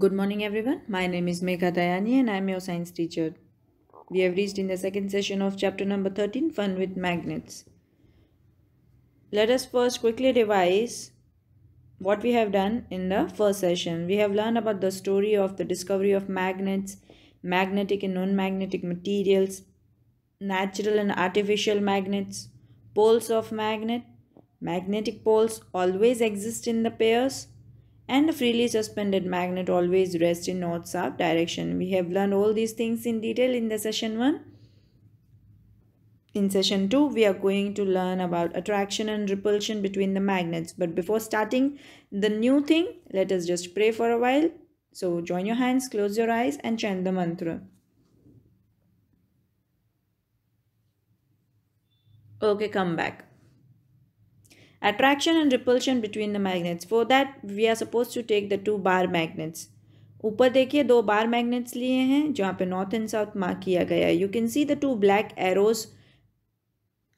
Good morning, everyone. My name is Megha Dayani and I am your science teacher. We have reached in the second session of chapter number 13, Fun with Magnets. Let us first quickly revise what we have done in the first session. We have learned about the story of the discovery of magnets, magnetic and non-magnetic materials, natural and artificial magnets, poles of magnet, magnetic poles always exist in the pairs, and the freely suspended magnet always rests in north-south direction. We have learned all these things in detail in the session 1. In session 2, we are going to learn about attraction and repulsion between the magnets. But before starting the new thing, let us just pray for a while. So join your hands, close your eyes and chant the mantra. Okay, come back. Attraction and repulsion between the magnets. For that, we are supposed to take the 2 bar magnets. ऊपर देखिए 2 बार magnets लिए हैं जहाँ पे north and south mark किया गया है. You can see the 2 black arrows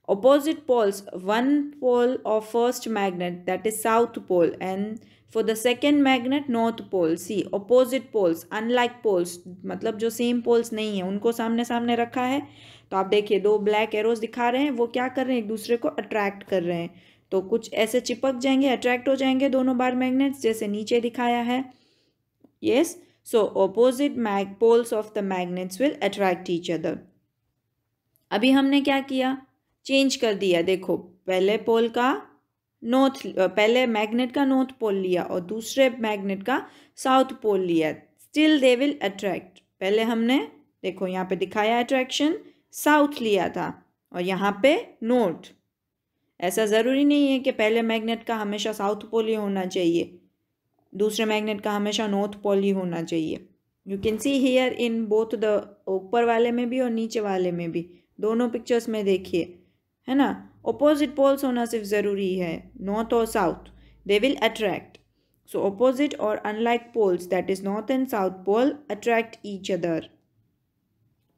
opposite poles. One pole of first magnet, that is south pole, and for the second magnet north pole. See, opposite poles, unlike poles, मतलब जो same poles नहीं है उनको सामने सामने रखा है. तो आप देखिए 2 ब्लैक एरोज दिखा रहे हैं, वो क्या कर रहे हैं, एक दूसरे को अट्रैक्ट कर रहे हैं. तो कुछ ऐसे चिपक जाएंगे, अट्रैक्ट हो जाएंगे दोनों बार मैग्नेट्स, जैसे नीचे दिखाया है. Yes, so opposite poles of the magnets will attract each other. अभी हमने क्या किया, चेंज कर दिया. देखो, पहले पोल का पहले मैग्नेट का नॉर्थ पोल लिया और दूसरे मैग्नेट का साउथ पोल लिया. Still they will attract. पहले हमने देखो यहाँ पे दिखाया अट्रैक्शन, साउथ लिया था और यहाँ पे नॉर्थ. ऐसा ज़रूरी नहीं है कि पहले मैग्नेट का हमेशा साउथ पोल ही होना चाहिए, दूसरे मैग्नेट का हमेशा नॉर्थ पोल ही होना चाहिए. You can see here in both the ऊपर वाले में भी और नीचे वाले में भी, दोनों पिक्चर्स में देखिए, है ना. ऑपोजिट पोल्स होना सिर्फ ज़रूरी है, नॉर्थ और south, they will attract. So opposite और unlike poles, that is north and south pole, attract each other.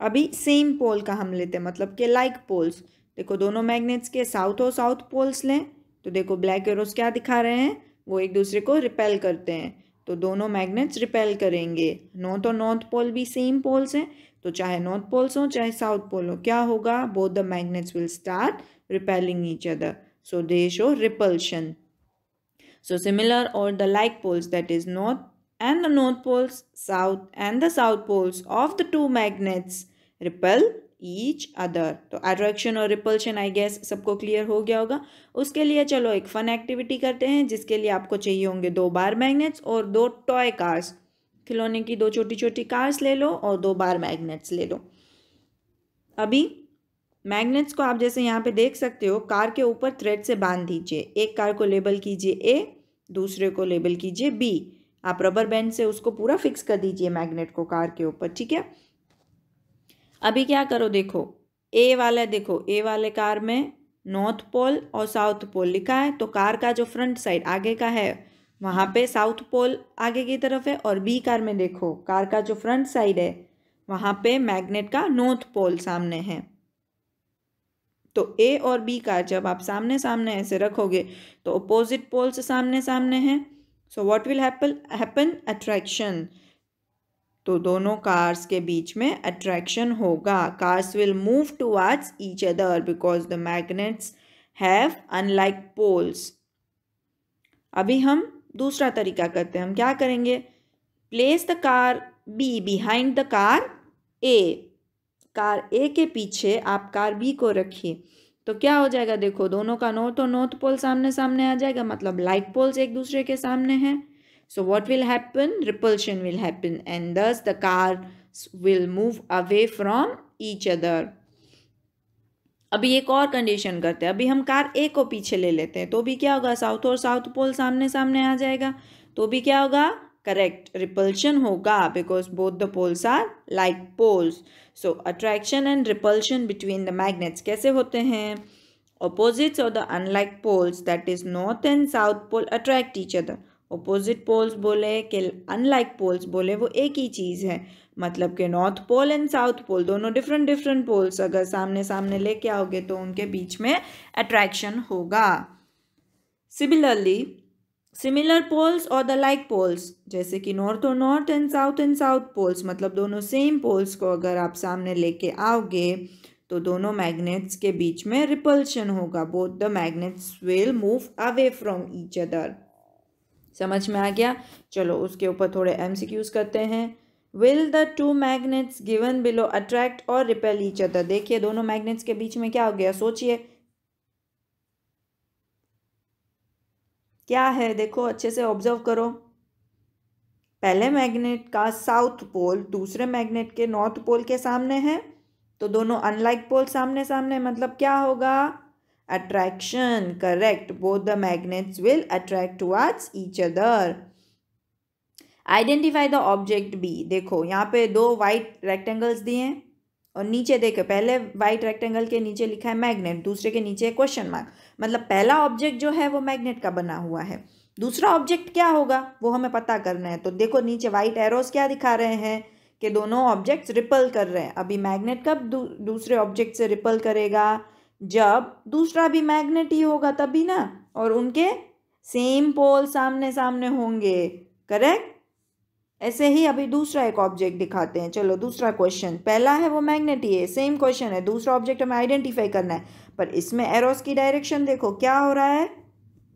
अभी सेम पोल का हम लेते हैं, मतलब कि लाइक पोल्स. देखो दोनों मैग्नेट्स के साउथ और साउथ पोल्स लें तो देखो ब्लैक एरोस क्या दिखा रहे हैं, वो एक दूसरे को रिपेल करते हैं. तो दोनों मैग्नेट्स रिपेल करेंगे. नॉर्थ और नॉर्थ पोल भी सेम पोल्स हैं, तो चाहे नॉर्थ पोल्स हो चाहे साउथ पोल हो, क्या होगा, both the magnets will start repelling each other, so they show repulsion. So similar or the like poles, that is north and the north poles, south and the south poles of the 2 magnets repel each other. तो attraction और repulsion I guess सबको clear हो गया होगा. उसके लिए चलो एक फन एक्टिविटी करते हैं, जिसके लिए आपको चाहिए होंगे 2 बार मैग्नेट्स और 2 टॉय कार्स. खिलौने की 2 छोटी छोटी कार्स ले लो और 2 बार मैग्नेट्स ले लो. अभी मैग्नेट्स को आप जैसे यहाँ पे देख सकते हो, कार के ऊपर थ्रेड से बांध दीजिए. एक कार को लेबल कीजिए ए, दूसरे को लेबल कीजिए बी. आप रबर बैंड से उसको पूरा फिक्स कर दीजिए मैग्नेट को कार के ऊपर, ठीक है. अभी क्या करो, देखो ए वाला, देखो ए वाले कार में नॉर्थ पोल और साउथ पोल लिखा है, तो कार का जो फ्रंट साइड आगे का है वहाँ पे साउथ पोल आगे की तरफ है, और बी कार में देखो कार का जो फ्रंट साइड है वहाँ पे मैग्नेट का नॉर्थ पोल सामने है. तो ए और बी कार जब आप सामने सामने ऐसे रखोगे तो अपोजिट पोल्स सामने सामने हैं. So what will happen, attraction. तो दोनों कार्स के बीच में अट्रैक्शन होगा. Cars will move towards each other because the magnets have unlike poles. अभी हम दूसरा तरीका करते हैं. हम क्या करेंगे, place the car B behind the car A. Car A के पीछे आप कार बी को रखिए, तो क्या हो जाएगा, देखो दोनों का नॉर्थ और नॉर्थ पोल सामने सामने आ जाएगा, मतलब लाइक पोल्स एक दूसरे के सामने हैं. So what will happen, repulsion will happen and thus the car will move away from each other. अभी एक और कंडीशन करते हैं. अभी हम कार ए को पीछे ले लेते हैं, तो भी क्या होगा, साउथ और साउथ पोल सामने सामने आ जाएगा, तो भी क्या होगा, करेक्ट, रिपल्शन होगा, because both the poles are like poles. So attraction and repulsion between the magnets कैसे होते हैं, ऑपोजिट्स और the unlike poles, that is north and south pole, attract each other. Opposite poles बोले कि unlike poles बोले, वो एक ही चीज़ है, मतलब कि north pole and south pole दोनों डिफरेंट डिफरेंट पोल्स अगर सामने सामने लेके आओगे तो उनके बीच में अट्रैक्शन होगा. सिमिलरली सिमिलर पोल्स और द लाइक पोल्स, जैसे कि नॉर्थ और नॉर्थ एंड साउथ पोल्स, मतलब दोनों सेम पोल्स को अगर आप सामने लेके आओगे तो दोनों मैग्नेट्स के बीच में रिपल्शन होगा. Both the magnets will move away from each other. समझ में आ गया. चलो उसके ऊपर थोड़े एमसीक्यूज करते हैं. Will the two magnets given below attract और रिपेल ईच अदर. देखिए दोनों मैग्नेट्स के बीच में क्या हो गया, सोचिए क्या है. देखो अच्छे से ऑब्जर्व करो. पहले मैग्नेट का साउथ पोल दूसरे मैग्नेट के नॉर्थ पोल के सामने है, तो दोनों अनलाइक पोल सामने सामने, मतलब क्या होगा, attraction. Correct. Both the magnets will attract towards each other. Identify the object B. देखो यहाँ पे दो वाइट रेक्टेंगल्स दिए हैं और नीचे देखो पहले वाइट रेक्टेंगल के नीचे लिखा है मैग्नेट, दूसरे के नीचे क्वेश्चन मार्क. मतलब पहला ऑब्जेक्ट जो है वो मैग्नेट का बना हुआ है, दूसरा ऑब्जेक्ट क्या होगा वो हमें पता करना है. तो देखो नीचे वाइट एरोस क्या दिखा रहे हैं कि दोनों ऑब्जेक्ट्स रिपल कर रहे हैं. अभी मैग्नेट कब दूसरे ऑब्जेक्ट से रिपल करेगा, जब दूसरा भी मैग्नेट ही होगा तभी ना, और उनके सेम पोल सामने सामने होंगे. करेक्ट. ऐसे ही अभी दूसरा एक ऑब्जेक्ट दिखाते हैं. चलो दूसरा क्वेश्चन, पहला है वो मैग्नेट ही है, सेम क्वेश्चन है, दूसरा ऑब्जेक्ट हमें आइडेंटिफाई करना है, पर इसमें एरोस की डायरेक्शन देखो क्या हो रहा है,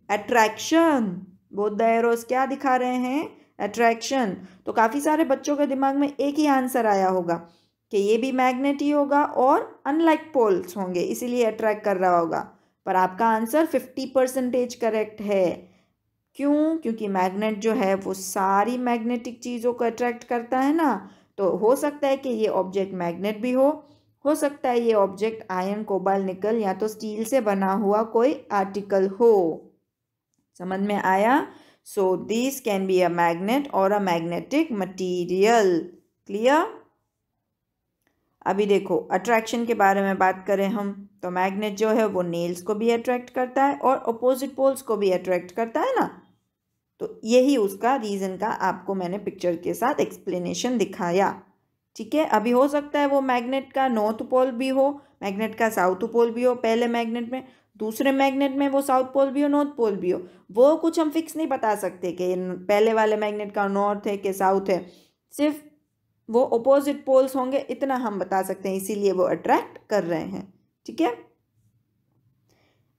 अट्रैक्शन. बोथ द एरोस क्या दिखा रहे हैं, अट्रैक्शन. तो काफ़ी सारे बच्चों के दिमाग में एक ही आंसर आया होगा कि ये भी मैग्नेट ही होगा और अनलाइक पोल्स होंगे, इसीलिए अट्रैक्ट कर रहा होगा. पर आपका आंसर 50% करेक्ट है. क्यों? क्योंकि मैग्नेट जो है वो सारी मैग्नेटिक चीज़ों को अट्रैक्ट करता है ना. तो हो सकता है कि ये ऑब्जेक्ट मैग्नेट भी हो सकता है ये ऑब्जेक्ट आयरन, कोबाल्ट, निकल या तो स्टील से बना हुआ कोई आर्टिकल हो. समझ में आया. So this can be a magnet और अ मैग्नेटिक मटीरियल. क्लियर. अभी देखो अट्रैक्शन के बारे में बात करें हम, तो मैग्नेट जो है वो नेल्स को भी अट्रैक्ट करता है और अपोजिट पोल्स को भी अट्रैक्ट करता है ना. तो यही उसका रीज़न का आपको मैंने पिक्चर के साथ एक्सप्लेनेशन दिखाया. ठीक है. अभी हो सकता है वो मैग्नेट का नॉर्थ पोल भी हो, मैग्नेट का साउथ पोल भी हो पहले मैग्नेट में, दूसरे मैग्नेट में वो साउथ पोल भी हो, नॉर्थ पोल भी हो. वो कुछ हम फिक्स नहीं बता सकते कि पहले वाले मैग्नेट का नॉर्थ है कि साउथ है, सिर्फ वो अपोजिट पोल्स होंगे इतना हम बता सकते हैं, इसीलिए वो अट्रैक्ट कर रहे हैं. ठीक है.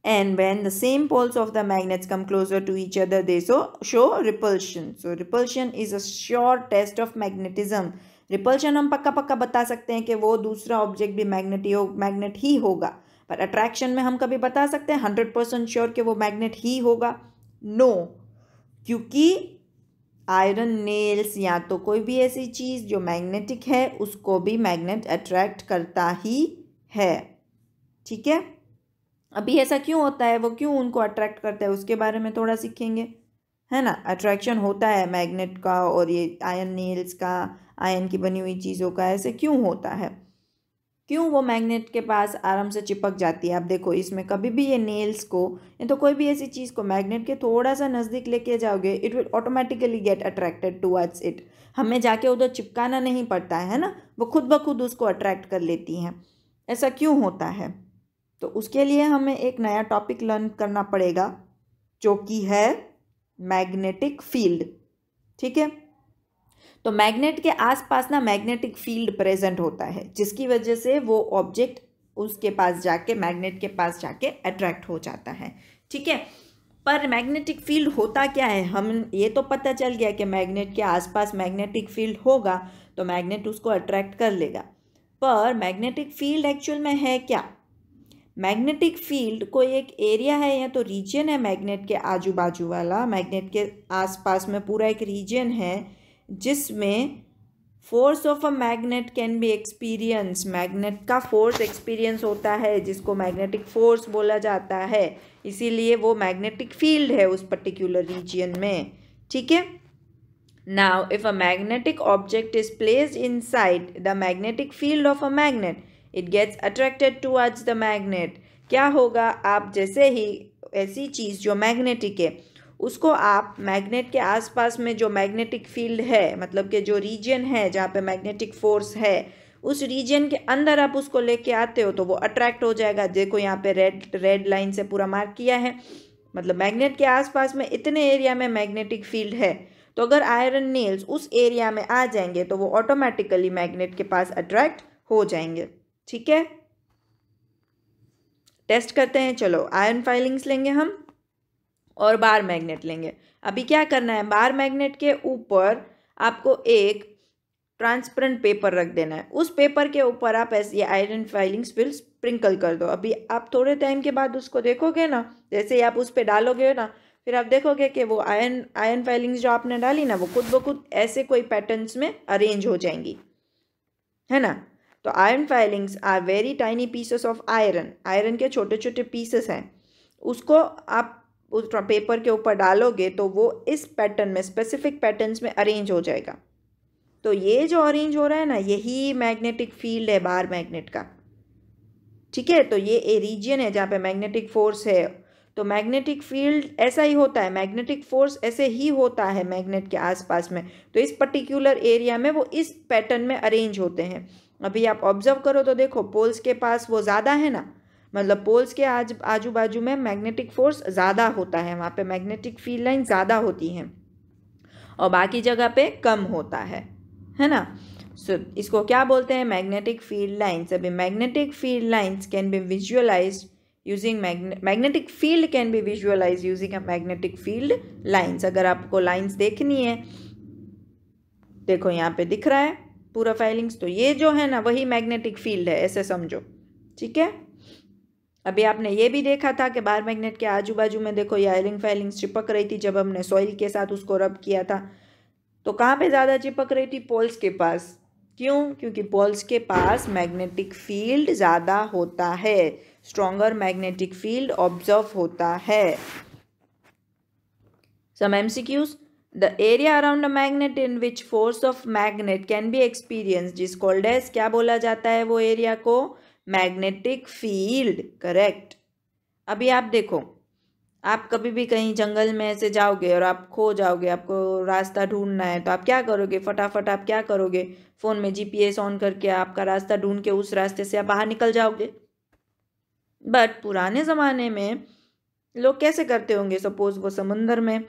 And when the same poles of the magnets come closer to each other, they show repulsion. So repulsion is a sure test of magnetism. Repulsion हम पक्का पक्का बता सकते हैं कि वो दूसरा ऑब्जेक्ट भी मैग्नेट ही होगा, पर अट्रैक्शन में हम कभी बता सकते हैं 100% श्योर कि वो मैग्नेट ही होगा? नो. क्योंकि आयरन नेल्स या तो कोई भी ऐसी चीज़ जो मैग्नेटिक है उसको भी मैग्नेट अट्रैक्ट करता ही है. ठीक है. अभी ऐसा क्यों होता है, वो क्यों उनको अट्रैक्ट करता है, उसके बारे में थोड़ा सीखेंगे, है ना. अट्रैक्शन होता है मैग्नेट का और ये आयरन नेल्स का, आयरन की बनी हुई चीज़ों का. ऐसे क्यों होता है, क्यों वो मैग्नेट के पास आराम से चिपक जाती है. आप देखो इसमें कभी भी ये नेल्स को या तो कोई भी ऐसी चीज़ को मैग्नेट के थोड़ा सा नज़दीक लेके जाओगे, it will automatically get attracted towards it. हमें जाके उधर चिपकाना नहीं पड़ता है ना, वो खुद ब खुद उसको अट्रैक्ट कर लेती हैं. ऐसा क्यों होता है? तो उसके लिए हमें एक नया टॉपिक लर्न करना पड़ेगा जो कि है मैग्नेटिक फील्ड. ठीक है. तो मैग्नेट के आसपास ना मैग्नेटिक फील्ड प्रेजेंट होता है, जिसकी वजह से वो ऑब्जेक्ट उसके पास जाके, मैग्नेट के पास जाके अट्रैक्ट हो जाता है. ठीक है. पर मैग्नेटिक फील्ड होता क्या है, हम ये तो पता चल गया कि मैग्नेट के आसपास मैग्नेटिक फील्ड होगा तो मैग्नेट उसको अट्रैक्ट कर लेगा. पर मैग्नेटिक फील्ड एक्चुअल में है क्या? मैग्नेटिक फील्ड कोई एक एरिया है या तो रीजन है मैग्नेट के आजू बाजू वाला, मैग्नेट के आसपास में पूरा एक रीजन है जिसमें force of a magnet can B experience. Magnet का फोर्स एक्सपीरियंस होता है जिसको मैग्नेटिक फोर्स बोला जाता है, इसीलिए वो मैग्नेटिक फील्ड है उस पर्टिकुलर रीजन में. ठीक है. Now if a magnetic object is placed inside the magnetic field of a magnet, it gets attracted towards the magnet. क्या होगा, आप जैसे ही ऐसी चीज़ जो मैग्नेटिक है उसको आप मैग्नेट के आसपास में जो मैग्नेटिक फील्ड है, मतलब कि जो रीजन है जहाँ पे मैग्नेटिक फोर्स है, उस रीजन के अंदर आप उसको लेके आते हो तो वो अट्रैक्ट हो जाएगा. देखो यहाँ पे रेड लाइन से पूरा मार्क किया है. मतलब मैग्नेट के आसपास में इतने एरिया में मैग्नेटिक फील्ड है, तो अगर आयरन नेल्स उस एरिया में आ जाएंगे तो वो ऑटोमेटिकली मैग्नेट के पास अट्रैक्ट हो जाएंगे। ठीक है, टेस्ट करते हैं। चलो आयरन फाइलिंग्स लेंगे हम और बार मैग्नेट लेंगे। अभी क्या करना है, बार मैग्नेट के ऊपर आपको एक ट्रांसपेरेंट पेपर रख देना है। उस पेपर के ऊपर आप ऐसे आयरन फाइलिंग्स फिर स्प्रिंकल कर दो। अभी आप थोड़े टाइम के बाद उसको देखोगे ना, जैसे ही आप उस पर डालोगे ना, फिर आप देखोगे कि वो आयरन फाइलिंग्स जो आपने डाली ना, वो खुद ब खुद ऐसे कोई पैटर्न्स में अरेंज हो जाएंगी, है ना। तो iron filings are very tiny pieces of iron, iron के छोटे छोटे पीसेस हैं। उसको आप उस पेपर के ऊपर डालोगे तो वो इस पैटर्न में, स्पेसिफिक पैटर्न्स में अरेंज हो जाएगा। तो ये जो अरेंज हो रहा है ना, यही मैग्नेटिक फील्ड है बार मैग्नेट का। ठीक है, तो ये रीजन है जहाँ पे मैग्नेटिक फोर्स है। तो मैग्नेटिक फील्ड ऐसा ही होता है, मैग्नेटिक फोर्स ऐसे ही होता है मैग्नेट के आसपास में। तो इस पर्टिकुलर एरिया में वो इस पैटर्न में अरेंज होते हैं। अभी आप ऑब्जर्व करो तो देखो, पोल्स के पास वो ज़्यादा है ना, मतलब पोल्स के आजू बाजू में मैग्नेटिक फोर्स ज़्यादा होता है, वहाँ पे मैग्नेटिक फील्ड लाइन ज़्यादा होती हैं और बाकी जगह पे कम होता है ना। सो इसको क्या बोलते हैं, मैग्नेटिक फील्ड लाइन्स। अभी magnetic field lines can be visualised using magnetic field can be visualise using a magnetic field lines. अगर आपको लाइन्स देखनी है, देखो यहाँ पे दिख रहा है पूरा फाइलिंग्स, तो ये जो है ना वही मैग्नेटिक फील्ड है, ऐसे समझो। ठीक है, अभी आपने ये भी देखा था कि बार मैग्नेट के आजू बाजू में देखो ये आयरन फाइलिंग्स चिपक रही थी जब हमने सॉइल के साथ उसको रब किया था। तो कहाँ पे ज़्यादा चिपक रही थी, पोल्स के पास। क्यों, क्योंकि पोल्स के पास मैग्नेटिक फील्ड ज़्यादा होता है, स्ट्रॉन्गर मैग्नेटिक फील्ड ऑब्जर्व होता है। Some MCQs, the area around a magnet in which force of magnet can be experienced is called as, क्या बोला जाता है वो एरिया को, मैग्नेटिक फील्ड। करेक्ट। अभी आप देखो, आप कभी भी कहीं जंगल में ऐसे जाओगे और आप खो जाओगे, आपको रास्ता ढूंढना है, तो आप क्या करोगे, फटाफट आप क्या करोगे, फ़ोन में GPS ऑन करके आपका रास्ता ढूंढ के उस रास्ते से आप बाहर निकल जाओगे। बट पुराने ज़माने में लोग कैसे करते होंगे, सपोज़ वो समुंदर में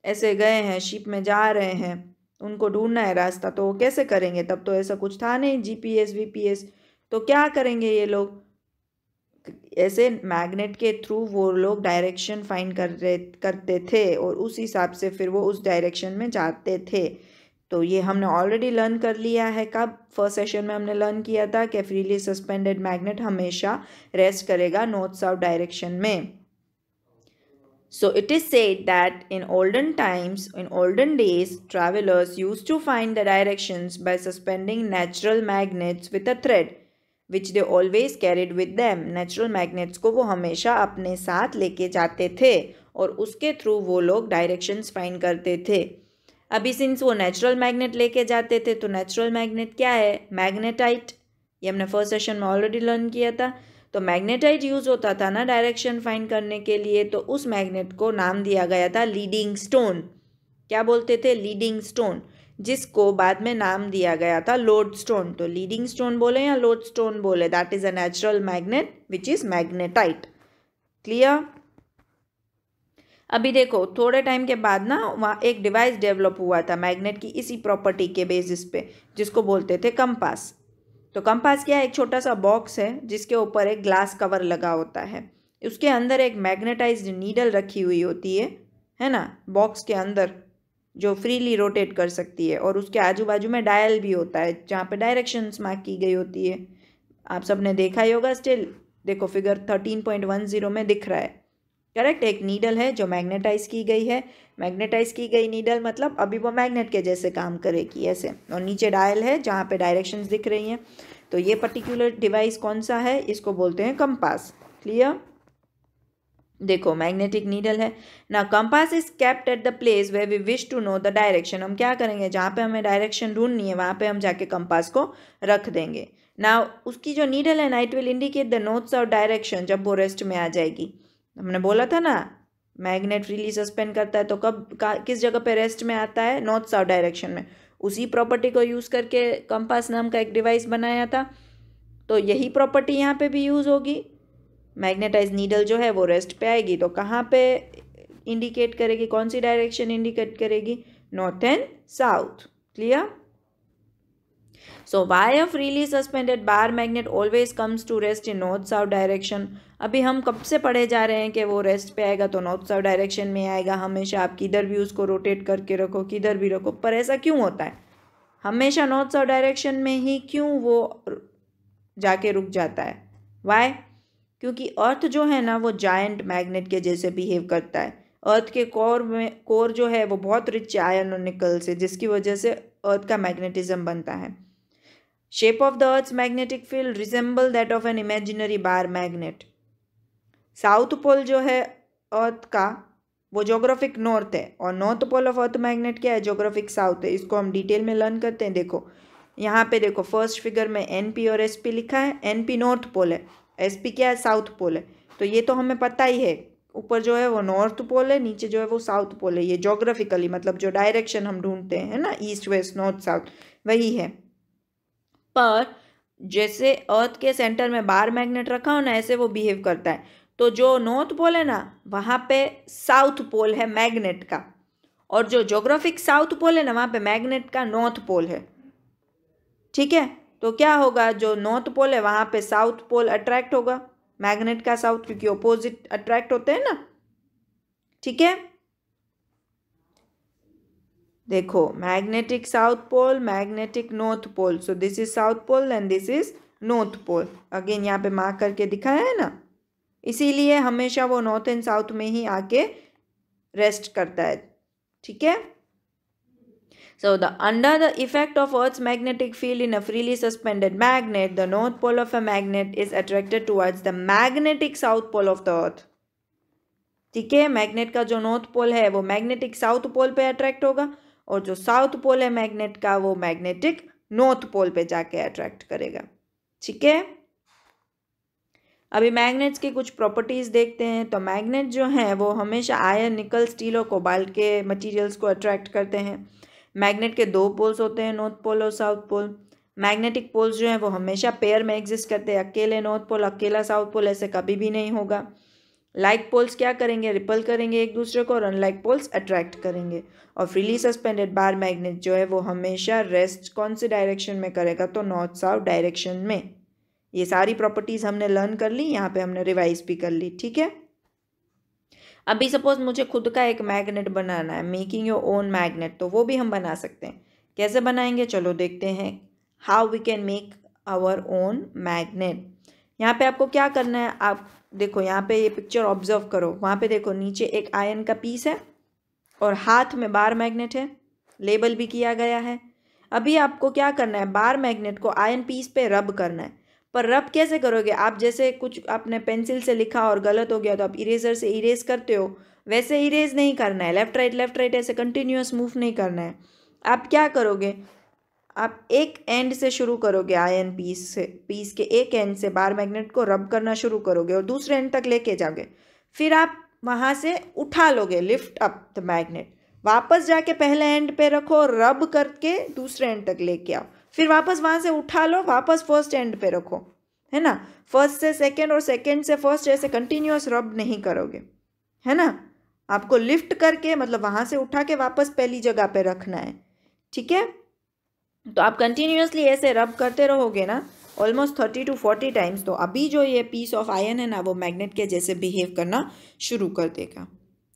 ऐसे गए हैं, शिप में जा रहे हैं, उनको ढूंढना है रास्ता, तो वो कैसे करेंगे, तब तो ऐसा कुछ था नहीं GPS VPS। तो क्या करेंगे ये लोग, ऐसे मैग्नेट के थ्रू वो लोग डायरेक्शन फाइंड करते थे और उस हिसाब से फिर वो उस डायरेक्शन में जाते थे। तो ये हमने ऑलरेडी लर्न कर लिया है, कब, फर्स्ट सेशन में हमने लर्न किया था कि फ्रीली सस्पेंडेड मैग्नेट हमेशा रेस्ट करेगा नॉर्थ साउथ डायरेक्शन में। So it is said that in olden days, travelers used to find the directions by suspending natural magnets with a thread, which they always carried with them. Natural magnets को वो हमेशा अपने साथ लेके जाते थे और उसके थ्रू वो लोग डायरेक्शंस फाइंड करते थे। अभी सिंस वो नेचुरल मैग्नेट लेके जाते थे, तो नेचुरल मैग्नेट क्या है, मैग्नेटाइट। ये हमने फर्स्ट सेशन में ऑलरेडी लर्न किया था। तो मैग्नेटाइट यूज़ होता था ना डायरेक्शन फाइंड करने के लिए, तो उस मैग्नेट को नाम दिया गया था लीडिंग स्टोन। क्या बोलते थे, लीडिंग स्टोन, जिसको बाद में नाम दिया गया था लोड स्टोन। तो लीडिंग स्टोन बोले या लोड स्टोन बोले, that is a natural magnet which is magnetite. Clear. अभी देखो थोड़े टाइम के बाद ना वहाँ एक डिवाइस डेवलप हुआ था मैग्नेट की इसी प्रॉपर्टी के बेसिस पे, जिसको बोलते थे कंपास। तो कंपास क्या है, एक छोटा सा बॉक्स है जिसके ऊपर एक ग्लास कवर लगा होता है, उसके अंदर एक मैग्नेटाइज्ड नीडल रखी हुई होती है ना, बॉक्स के अंदर, जो फ्रीली रोटेट कर सकती है, और उसके आजू बाजू में डायल भी होता है जहाँ पे डायरेक्शंस मार्क की गई होती है। आप सबने देखा ही होगा, स्टिल देखो फिगर 13.10 में दिख रहा है। करेक्ट, एक नीडल है जो मैग्नेटाइज की गई है। मैग्नेटाइज की गई नीडल मतलब अभी वो मैग्नेट के जैसे काम करेगी ऐसे, और नीचे डायल है जहाँ पे डायरेक्शंस दिख रही हैं। तो ये पर्टिकुलर डिवाइस कौन सा है, इसको बोलते हैं कंपास। क्लियर। देखो मैग्नेटिक नीडल है ना, compass is kept at the place where we wish to know the direction. हम क्या करेंगे, जहाँ पे हमें डायरेक्शन ढूंढनी है वहाँ पे हम जाके कंपास को रख देंगे ना। उसकी जो नीडल है ना, it will indicate the north south direction जब वो रेस्ट में आ जाएगी। हमने बोला था ना मैग्नेट फ्रीली सस्पेंड करता है तो किस जगह पे रेस्ट में आता है, नॉर्थ साउथ डायरेक्शन में। उसी प्रॉपर्टी को यूज़ करके कंपास नाम का एक डिवाइस बनाया था। तो यही प्रॉपर्टी यहाँ पे भी यूज़ होगी। मैग्नेटाइज नीडल जो है वो रेस्ट पे आएगी तो कहाँ पे इंडिकेट करेगी, कौन सी डायरेक्शन इंडिकेट करेगी? North and south. Clear? So why a freely suspended bar magnet always comes to rest in north south direction? अभी हम कब से पढ़े जा रहे हैं कि वो रेस्ट पे आएगा तो नॉर्थ साउथ डायरेक्शन में आएगा। हमेशा आप किधर भी उसको रोटेट करके रखो, किधर भी रखो, पर ऐसा क्यों होता है? हमेशा नॉर्थ साउथ डायरेक्शन में ही क्यों वो जाके रुक जाता है? वाई? क्योंकि अर्थ जो है ना वो जायंट मैग्नेट के जैसे बिहेव करता है। अर्थ के कोर जो है वो बहुत रिच आयरन और निकल से, जिसकी वजह से अर्थ का मैग्नेटिज्म बनता है। Shape of the earth's magnetic field resemble that of an imaginary bar magnet. South pole जो है अर्थ का वो जोग्राफिक नॉर्थ है और north pole of earth magnet क्या है? जोग्राफिक साउथ है। इसको हम डिटेल में लर्न करते हैं। देखो यहाँ पे देखो फर्स्ट फिगर में NP और SP लिखा है। NP नॉर्थ पोल है, SP क्या है? साउथ पोल है। तो ये तो हमें पता ही है, ऊपर जो है वो नॉर्थ पोल है, नीचे जो है वो साउथ पोल है। ये जोग्राफिकली मतलब जो डायरेक्शन हम ढूंढते हैं ना, ईस्ट वेस्ट नॉर्थ साउथ, वही है। पर जैसे अर्थ के सेंटर में बार मैग्नेट रखा हो ना, ऐसे वो बिहेव करता है। तो जो नॉर्थ पोल है ना वहाँ पे साउथ पोल है मैग्नेट का, और जो जोग्राफिक साउथ पोल है ना वहाँ पे मैग्नेट का नॉर्थ पोल है। ठीक है? तो क्या होगा? जो नॉर्थ पोल है वहाँ पे साउथ पोल अट्रैक्ट होगा मैग्नेट का साउथ, क्योंकि ऑपोजिट अट्रैक्ट होते हैं ना। ठीक है? देखो magnetic south pole, magnetic north pole. So this is south pole and this is north pole. Again यहाँ पे मार्क करके दिखाया है ना, इसीलिए हमेशा वो नॉर्थ एंड साउथ में ही आके रेस्ट करता है। ठीक है? So under the effect of Earth's magnetic field in a freely suspended magnet, the north pole of a magnet is attracted towards the magnetic south pole of the Earth. ठीक है? Magnet का जो north pole है वो magnetic south पोल पे attract होगा, और जो साउथ पोल है मैग्नेट का वो मैग्नेटिक नॉर्थ पोल पे जाके अट्रैक्ट करेगा। ठीक है? अभी मैग्नेट्स की कुछ प्रॉपर्टीज देखते हैं। तो मैग्नेट जो है वो हमेशा आयरन, निकल, स्टील और कोबाल्ट के मटेरियल्स को अट्रैक्ट करते हैं। मैग्नेट के दो पोल्स होते हैं, नॉर्थ पोल और साउथ पोल। मैग्नेटिक पोल्स जो हैं वो हमेशा पेयर में एग्जिस्ट करते हैं। अकेले नॉर्थ पोल, अकेला साउथ पोल, ऐसे कभी भी नहीं होगा। लाइक पोल्स क्या करेंगे? रिपल करेंगे एक दूसरे को, और अनलाइक पोल्स अट्रैक्ट करेंगे। और फ्रीली सस्पेंडेड बार मैग्नेट जो है वो हमेशा रेस्ट कौन से डायरेक्शन में करेगा? तो नॉर्थ साउथ डायरेक्शन में। ये सारी प्रॉपर्टीज हमने लर्न कर ली, यहाँ पे हमने रिवाइज भी कर ली। ठीक है? अभी सपोज मुझे खुद का एक मैग्नेट बनाना है, मेकिंग योर ओन मैग्नेट, तो वो भी हम बना सकते हैं। कैसे बनाएंगे? चलो देखते हैं। How we can make our own magnet. यहाँ पे आपको क्या करना है? आप देखो यहाँ पे ये पिक्चर ऑब्जर्व करो। वहाँ पे देखो नीचे एक आयरन का पीस है और हाथ में बार मैग्नेट है, लेबल भी किया गया है। अभी आपको क्या करना है? बार मैग्नेट को आयरन पीस पे रब करना है। पर रब कैसे करोगे? आप जैसे कुछ आपने पेंसिल से लिखा और गलत हो गया तो आप इरेजर से इरेज करते हो, वैसे इरेज नहीं करना है। लेफ्ट राइट ऐसे कंटिन्यूअस मूव नहीं करना है। आप क्या करोगे? आप एक एंड से शुरू करोगे, आयरन पीस से, पीस के एक एंड से बार मैग्नेट को रब करना शुरू करोगे और दूसरे एंड तक लेके जाओगे। फिर आप वहाँ से उठा लोगे, लिफ्ट अप द मैग्नेट, वापस जाके पहले एंड पे रखो, रब करके दूसरे एंड तक लेके आओ। फिर वापस वहाँ से उठा लो, वापस फर्स्ट एंड पे रखो, है ना। फर्स्ट से सेकेंड और सेकेंड से फर्स्ट ऐसे कंटिन्यूअस रब नहीं करोगे, है ना। आपको लिफ्ट करके मतलब वहाँ से उठा के वापस पहली जगह पे रखना है। ठीक है? तो आप कंटिन्यूअसली ऐसे रब करते रहोगे ना ऑलमोस्ट 30 to 40 टाइम्स, तो अभी जो ये पीस ऑफ आयरन है ना वो मैग्नेट के जैसे बिहेव करना शुरू कर देगा।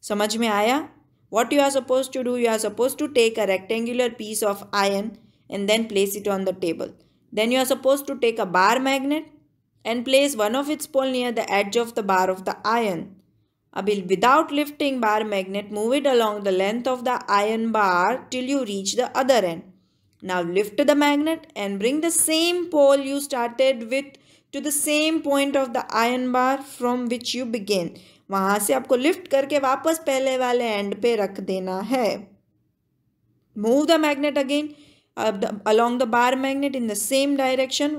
समझ में आया? What you are supposed to do, you are supposed to take a rectangular piece of iron and then place it on the table. Then you are supposed to take a bar magnet and place one of its pole near the edge of the bar of the iron. Abhi, without lifting bar magnet, move it along the length of the iron bar till you reach the other end. Now lift the magnet and bring the same pole you started with to the same point of the iron bar from which you began. वहाँ से आपको lift करके वापस पहले वाले and पे रख देना है। Move the magnet again along the bar magnet in the same direction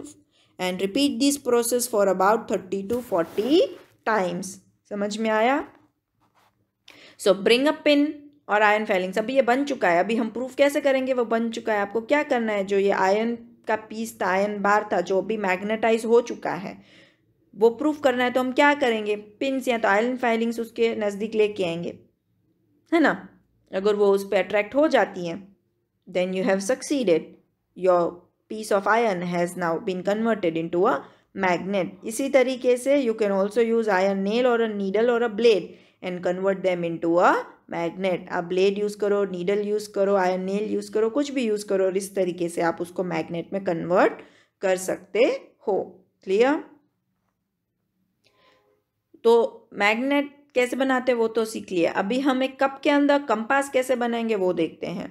and repeat this process for about 30 to 40 times. समझ में आया? So bring a pin और आयरन फाइलिंग्स। अभी ये बन चुका है, अभी हम प्रूफ कैसे करेंगे? वो बन चुका है। आपको क्या करना है? जो ये आयरन का पीस था, आयरन बार था, जो अभी मैग्नेटाइज हो चुका है, वो प्रूफ करना है। तो हम क्या करेंगे? पिन्स या तो आयरन फाइलिंग्स उसके नज़दीक लेके आएंगे, है ना। अगर वो उस पर अट्रैक्ट हो जाती हैं then you have succeeded, your piece of iron has now been converted into a magnet. इसी तरीके से you can also use iron nail और अ नीडल और a blade and convert them into a magnet. आप blade use करो, needle use करो, iron nail use करो, कुछ भी यूज़ करो और इस तरीके से आप उसको मैग्नेट में कन्वर्ट कर सकते हो। क्लियर। तो मैग्नेट कैसे बनाते हैं वो तो सीख लिया। अभी हम एक कप के अंदर कंपास कैसे बनाएंगे वो देखते हैं।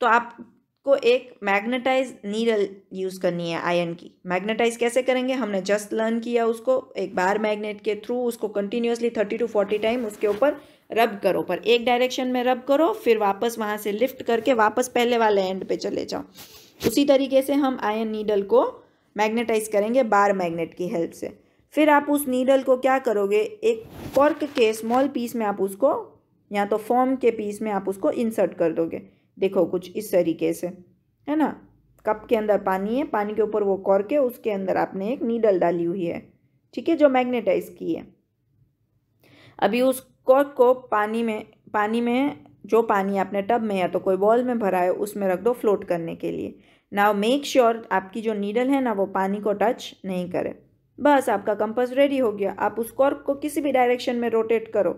तो आपको एक मैग्नेटाइज नीडल यूज़ करनी है आयरन की। मैग्नेटाइज कैसे करेंगे हमने जस्ट लर्न किया उसको। एक बार मैग्नेट के थ्रू उसको कंटिन्यूसली 30 to 40 टाइम उसके ऊपर रब करो, पर एक डायरेक्शन में रब करो, फिर वापस वहाँ से लिफ्ट करके वापस पहले वाले एंड पे चले जाओ। उसी तरीके से हम आयरन नीडल को मैग्नेटाइज करेंगे बार मैग्नेट की हेल्प से। फिर आप उस नीडल को क्या करोगे, एक कॉर्क के स्मॉल पीस में आप उसको, या तो फॉर्म के पीस में आप उसको इंसर्ट कर दोगे। देखो कुछ इस तरीके से, है ना। कप के अंदर पानी है, पानी के ऊपर वो कॉर्क है, उसके अंदर आपने एक नीडल डाली हुई है, ठीक है, जो मैग्नेटाइज की है। अभी उस कॉर्क को पानी में जो पानी आपने टब में या तो कोई बॉल में भरा है उसमें रख दो फ्लोट करने के लिए। नाउ मेक श्योर आपकी जो नीडल है ना वो पानी को टच नहीं करे। बस आपका कंपास रेडी हो गया। आप उस कॉर्क को किसी भी डायरेक्शन में रोटेट करो,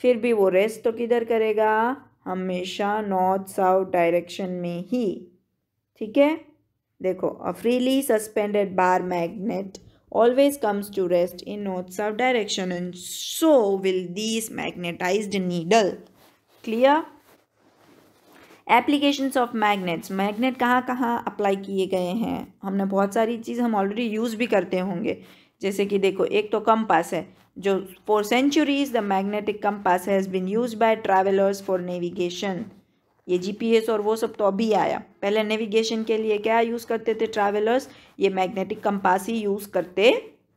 फिर भी वो रेस्ट तो किधर करेगा, हमेशा नॉर्थ साउथ डायरेक्शन में ही, ठीक है। देखो, a freely suspended bar magnet always comes to rest in north-south direction and so will these magnetized needle. Clear? Applications of magnets. Magnet कहाँ कहाँ अप्लाई किए गए हैं, हमने बहुत सारी चीज़ हम ऑलरेडी यूज़ भी करते होंगे। जैसे कि देखो, एक तो कंपास है, जो for centuries the magnetic compass has been use by travellers for navigation. ये जीपीएस और वो सब तो अभी आया, पहले नेविगेशन के लिए क्या यूज़ करते थे ट्रैवलर्स, ये मैग्नेटिक कंपास ही यूज़ करते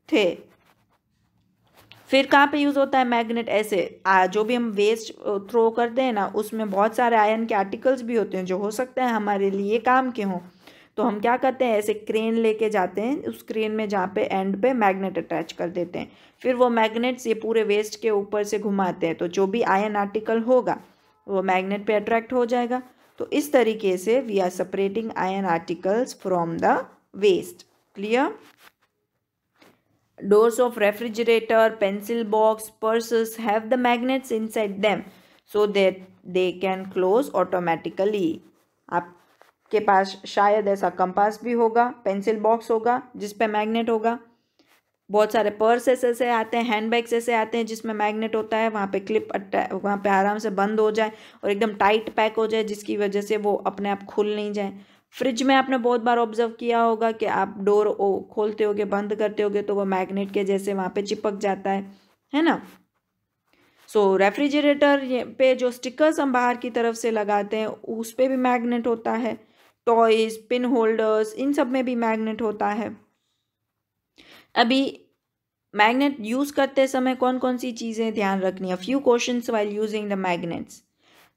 थे। फिर कहाँ पे यूज़ होता है मैग्नेट, ऐसे जो भी हम वेस्ट थ्रो करते हैं ना उसमें बहुत सारे आयरन के आर्टिकल्स भी होते हैं जो हो सकता है हमारे लिए काम के हों। तो हम क्या करते हैं, ऐसे क्रेन लेके जाते हैं, उस क्रेन में जहाँ पे एंड पे मैग्नेट अटैच कर देते हैं, फिर वो मैग्नेट्स ये पूरे वेस्ट के ऊपर से घुमाते हैं, तो जो भी आयरन आर्टिकल होगा वो मैग्नेट पे अट्रैक्ट हो जाएगा। तो इस तरीके से we are separating iron articles from the waste. Clear. Doors of refrigerator, pencil box, purses have the magnets inside them so that they can close automatically. आपके पास शायद ऐसा कंपास भी होगा, पेंसिल बॉक्स होगा जिस पे मैग्नेट होगा। बहुत सारे पर्स ऐसे आते हैं, हैंडबैग्स ऐसे आते हैं जिसमें मैग्नेट होता है, वहाँ पे क्लिप वहाँ पे आराम से बंद हो जाए और एकदम टाइट पैक हो जाए, जिसकी वजह से वो अपने आप खुल नहीं जाए। फ्रिज में आपने बहुत बार ऑब्जर्व किया होगा कि आप डोर खोलते होगे, बंद करते होगे तो वो मैग्नेट के जैसे वहाँ पे चिपक जाता है ना। सो रेफ्रिजरेटर पे जो स्टिकर्स हम बाहर की तरफ से लगाते हैं उस पे भी मैग्नेट होता है। टॉयज, पिन होल्डर्स, इन सब में भी मैग्नेट होता है। अभी मैग्नेट यूज़ करते समय कौन कौन सी चीज़ें ध्यान रखनी है, few questions while using the magnets.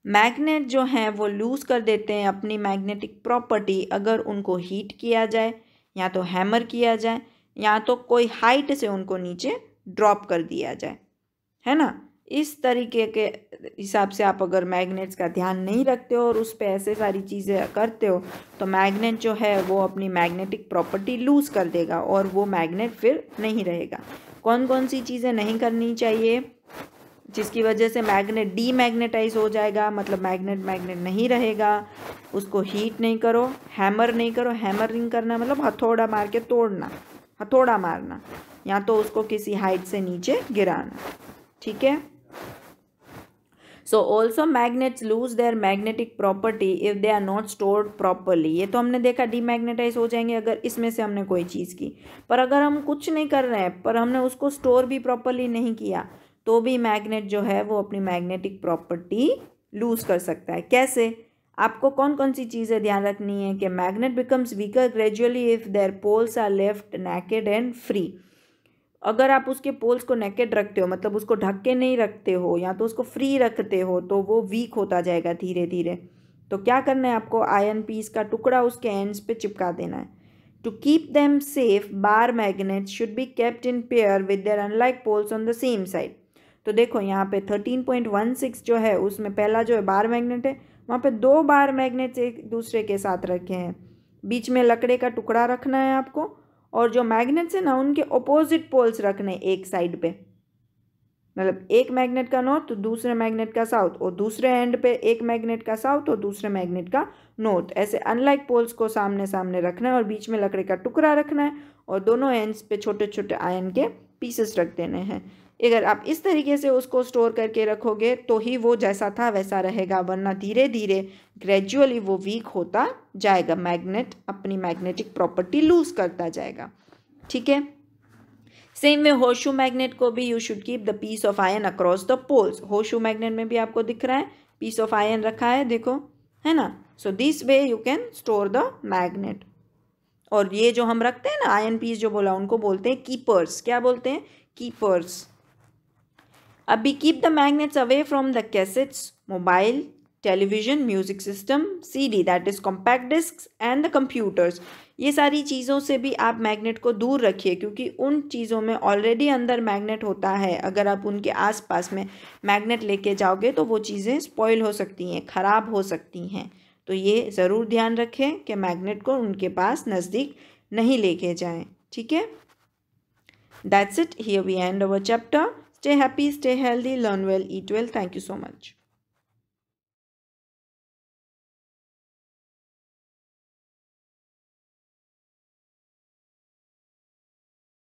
Magnet जो हैं वो लूज़ कर देते हैं अपनी मैग्नेटिक प्रॉपर्टी अगर उनको हीट किया जाए, या तो हैमर किया जाए, या तो कोई हाइट से उनको नीचे ड्रॉप कर दिया जाए, है ना। इस तरीके के हिसाब से आप अगर मैग्नेट्स का ध्यान नहीं रखते हो और उस पर ऐसे सारी चीज़ें करते हो तो मैग्नेट जो है वो अपनी मैग्नेटिक प्रॉपर्टी लूज़ कर देगा और वो मैग्नेट फिर नहीं रहेगा। कौन कौन सी चीज़ें नहीं करनी चाहिए जिसकी वजह से मैग्नेट डीमैग्नेटाइज हो जाएगा, मतलब मैग्नेट नहीं रहेगा। उसको हीट नहीं करो, हैमर नहीं करो। हैमरिंग करना मतलब हथौड़ा मार के तोड़ना, हथौड़ा मारना, या तो उसको किसी हाइट से नीचे गिराना, ठीक है। So also magnets lose their magnetic property if they are not stored properly. ये तो हमने देखा डीमैग्नेटाइज हो जाएंगे अगर इसमें से हमने कोई चीज़ की, पर अगर हम कुछ नहीं कर रहे हैं पर हमने उसको स्टोर भी प्रॉपरली नहीं किया तो भी मैग्नेट जो है वो अपनी मैग्नेटिक प्रॉपर्टी लूज़ कर सकता है। कैसे, आपको कौन कौन सी चीज़ें ध्यान रखनी है कि magnet becomes weaker gradually if their poles are left naked and free. अगर आप उसके पोल्स को नेकेड रखते हो, मतलब उसको ढक के नहीं रखते हो या तो उसको फ्री रखते हो, तो वो वीक होता जाएगा धीरे धीरे। तो क्या करना है आपको, आयरन पीस का टुकड़ा उसके एंड्स पे चिपका देना है। To keep them safe bar magnets should be kept in pair with their unlike poles on the same side. तो देखो यहाँ पे 13.16 जो है उसमें पहला जो है बार मैग्नेट है, वहाँ पे 2 बार मैग्नेट्स एक दूसरे के साथ रखे हैं, बीच में लकड़े का टुकड़ा रखना है आपको, और जो मैग्नेट्स है ना उनके ऑपोजिट पोल्स रखने एक साइड पे, मतलब एक मैग्नेट का नॉर्थ तो दूसरे मैग्नेट का साउथ, और दूसरे एंड पे एक मैग्नेट का साउथ और दूसरे मैग्नेट का नॉर्थ, ऐसे अनलाइक पोल्स को सामने सामने रखना है और बीच में लकड़ी का टुकड़ा रखना है और दोनों एंड्स पे छोटे छोटे आयन के पीसेस रख देने हैं। अगर आप इस तरीके से उसको स्टोर करके रखोगे तो ही वो जैसा था वैसा रहेगा, वरना धीरे धीरे ग्रेजुअली वो वीक होता जाएगा, मैग्नेट अपनी मैग्नेटिक प्रॉपर्टी लूज करता जाएगा। ठीक है, सेम वे होर्सशू मैग्नेट को भी you should keep the piece of iron across the poles. Horseshoe magnet में भी आपको दिख रहा है पीस ऑफ आयन रखा है, देखो, है ना। So this way you can store the magnet. और ये जो हम रखते हैं ना आयन पीस जो बोला, उनको बोलते हैं कीपर्स। क्या बोलते हैं? कीपर्स। अभी keep the magnets away from the cassettes, mobile, television, music system, CD that is compact discs and the computers. ये सारी चीज़ों से भी आप मैग्नेट को दूर रखिए, क्योंकि उन चीज़ों में ऑलरेडी अंदर मैग्नेट होता है। अगर आप उनके आसपास में मैग्नेट लेके जाओगे तो वो चीज़ें स्पॉइल हो सकती हैं, ख़राब हो सकती हैं। तो ये ज़रूर ध्यान रखें कि मैग्नेट को उनके पास नज़दीक नहीं लेके जाएं। ठीक है, that's it, here we end our chapter. Stay happy, stay healthy, learn well, eat well. Thank you so much.